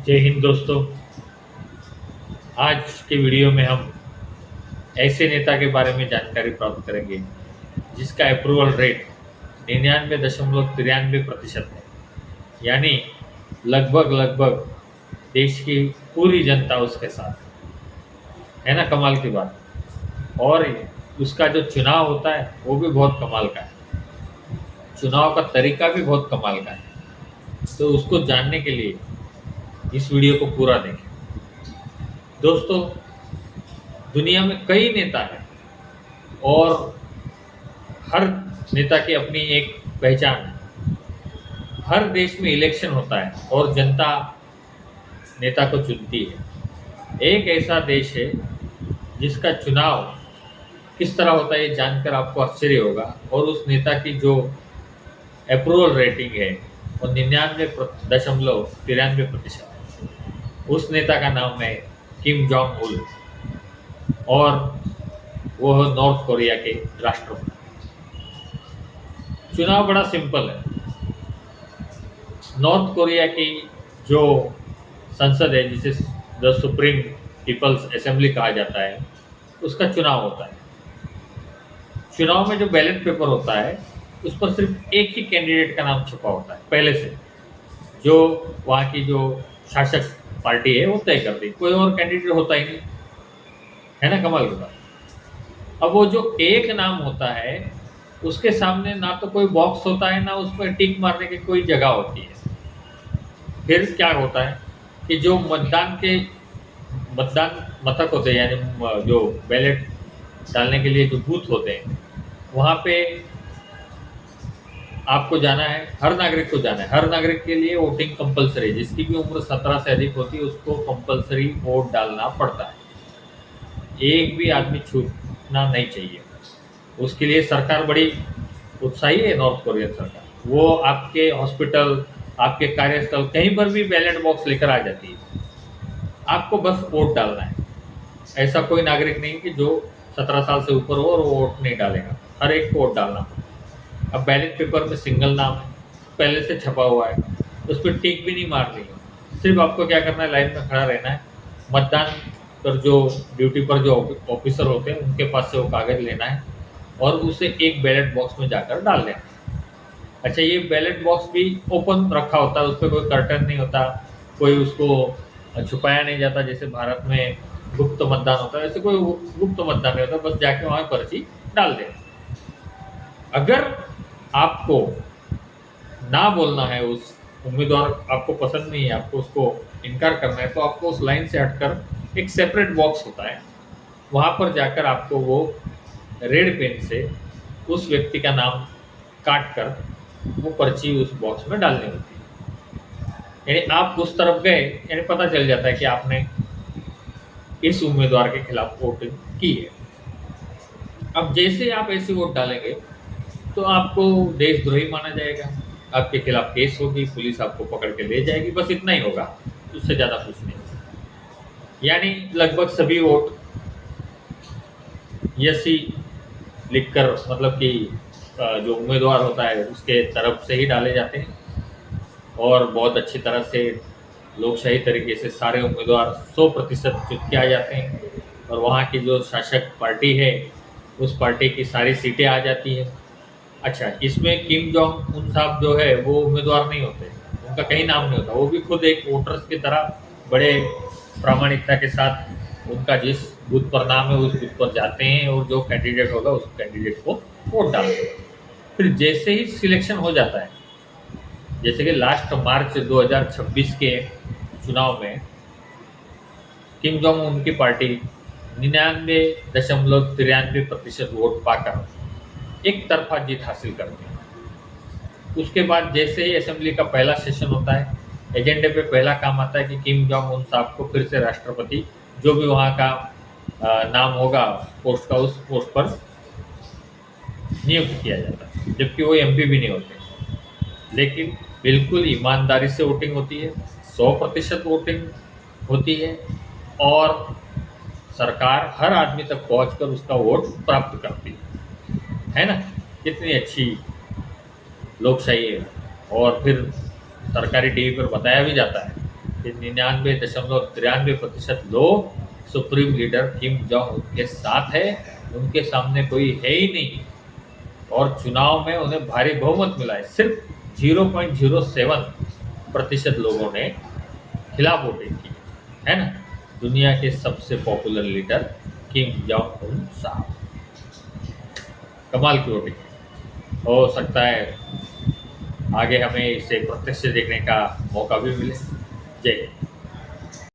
जय हिंद दोस्तों। आज के वीडियो में हम ऐसे नेता के बारे में जानकारी प्राप्त करेंगे जिसका अप्रूवल रेट 99.93% है। यानी लगभग लगभग देश की पूरी जनता उसके साथ है ना। कमाल की बात। और उसका जो चुनाव होता है वो भी बहुत कमाल का है। चुनाव का तरीका भी बहुत कमाल का है। तो उसको जानने के लिए इस वीडियो को पूरा देखें। दोस्तों, दुनिया में कई नेता हैं और हर नेता की अपनी एक पहचान है। हर देश में इलेक्शन होता है और जनता नेता को चुनती है। एक ऐसा देश है जिसका चुनाव किस तरह होता है ये जानकर आपको आश्चर्य होगा। और उस नेता की जो अप्रूवल रेटिंग है वो 99.93% है। उस नेता का नाम है किम जोंग उल और वो है नॉर्थ कोरिया के राष्ट्रपति। चुनाव बड़ा सिंपल है। नॉर्थ कोरिया की जो संसद है, जिसे द सुप्रीम पीपल्स असेंबली कहा जाता है, उसका चुनाव होता है। चुनाव में जो बैलेट पेपर होता है उस पर सिर्फ एक ही कैंडिडेट का नाम छपा होता है पहले से, जो वहाँ की जो शासक पार्टी है वो तय करती है। कोई और कैंडिडेट होता ही नहीं, है ना। कमाल की बात। अब वो जो एक नाम होता है उसके सामने ना तो कोई बॉक्स होता है, ना उस पर टिक मारने की कोई जगह होती है। फिर क्या होता है कि जो मतदान मतक होते हैं, यानी जो बैलेट डालने के लिए जो बूथ होते हैं, वहाँ पे आपको जाना है। हर नागरिक को जाना है। हर नागरिक के लिए वोटिंग कंपलसरी है। जिसकी भी उम्र 17 से अधिक होती है उसको कंपलसरी वोट डालना पड़ता है। एक भी आदमी छूटना नहीं चाहिए। उसके लिए सरकार बड़ी उत्साही है। नॉर्थ कोरियन सरकार वो आपके हॉस्पिटल, आपके कार्यस्थल, कहीं पर भी बैलेट बॉक्स लेकर आ जाती है। आपको बस वोट डालना है। ऐसा कोई नागरिक नहीं कि जो 17 साल से ऊपर हो और वो वोट नहीं डालेगा। हर एक को वोट डालना पड़ता है। अब बैलेट पेपर में सिंगल नाम है, पहले से छपा हुआ है, उस पर टिक भी नहीं मारनी है। सिर्फ आपको क्या करना है, लाइन में खड़ा रहना है। मतदान पर जो ड्यूटी पर जो ऑफिसर होते हैं उनके पास से वो कागज़ लेना है और उसे एक बैलेट बॉक्स में जाकर डाल देना है। अच्छा, ये बैलेट बॉक्स भी ओपन रखा होता है, उस पर कोई कर्टन नहीं होता, कोई उसको छुपाया नहीं जाता। जैसे भारत में गुप्त मतदान होता है, ऐसे कोई गुप्त मतदान नहीं होता। बस जाके वहाँ पर्ची डाल देना। अगर आपको ना बोलना है, उस उम्मीदवार आपको पसंद नहीं है, आपको उसको इनकार करना है, तो आपको उस लाइन से हटकर एक सेपरेट बॉक्स होता है, वहाँ पर जाकर आपको वो रेड पेन से उस व्यक्ति का नाम काट कर वो पर्ची उस बॉक्स में डालनी होती है। यानी आप उस तरफ गए, यानी पता चल जाता है कि आपने इस उम्मीदवार के खिलाफ वोटिंग की है। अब जैसे आप ऐसे वोट डालेंगे तो आपको देशद्रोही माना जाएगा, आपके खिलाफ केस होगी, पुलिस आपको पकड़ के ले जाएगी। बस इतना ही होगा, उससे ज़्यादा कुछ नहीं होगा। यानी लगभग सभी वोट यस ही लिखकर, मतलब कि जो उम्मीदवार होता है उसके तरफ से ही डाले जाते हैं। और बहुत अच्छी तरह से लोकशाही तरीके से सारे उम्मीदवार 100% चुन के आ जाते हैं। और वहाँ की जो शासक पार्टी है उस पार्टी की सारी सीटें आ जाती है। अच्छा, इसमें किम जोंग उन साहब जो है वो उम्मीदवार नहीं होते, उनका कहीं नाम नहीं होता। वो भी खुद एक वोटर्स की तरह बड़े प्रामाणिकता के साथ उनका जिस बूथ पर नाम है उस बूथ पर जाते हैं और जो कैंडिडेट होगा उस कैंडिडेट को वोट डालते हैं। फिर जैसे ही सिलेक्शन हो जाता है, जैसे कि लास्ट मार्च 2026 के चुनाव में किम जोंग उनकी पार्टी 99.93% वोट पाकर एक तरफा जीत हासिल करती है। उसके बाद जैसे ही असेंबली का पहला सेशन होता है, एजेंडे पे पहला काम आता है कि किम जोंग उन साहब को फिर से राष्ट्रपति, जो भी वहाँ का नाम होगा पोस्ट का, उस पोस्ट पर नियुक्त किया जाता है। जबकि वो एमपी भी नहीं होते। लेकिन बिल्कुल ईमानदारी से वोटिंग होती है, 100% वोटिंग होती है और सरकार हर आदमी तक पहुंचकर उसका वोट प्राप्त करती है ना। कितनी अच्छी लोकशाही है। और फिर सरकारी टीवी पर बताया भी जाता है कि 99.93% लोग supreme leader Kim Jong Un के साथ है, उनके सामने कोई है ही नहीं और चुनाव में उन्हें भारी बहुमत मिला है। सिर्फ 0.07% लोगों ने खिलाफ वोटिंग की है ना। दुनिया के सबसे popular leader Kim Jong Un साहब, कमाल की वोटिंग है। हो सकता है आगे हमें इसे प्रत्यक्ष देखने का मौका भी मिले। जय हिंद।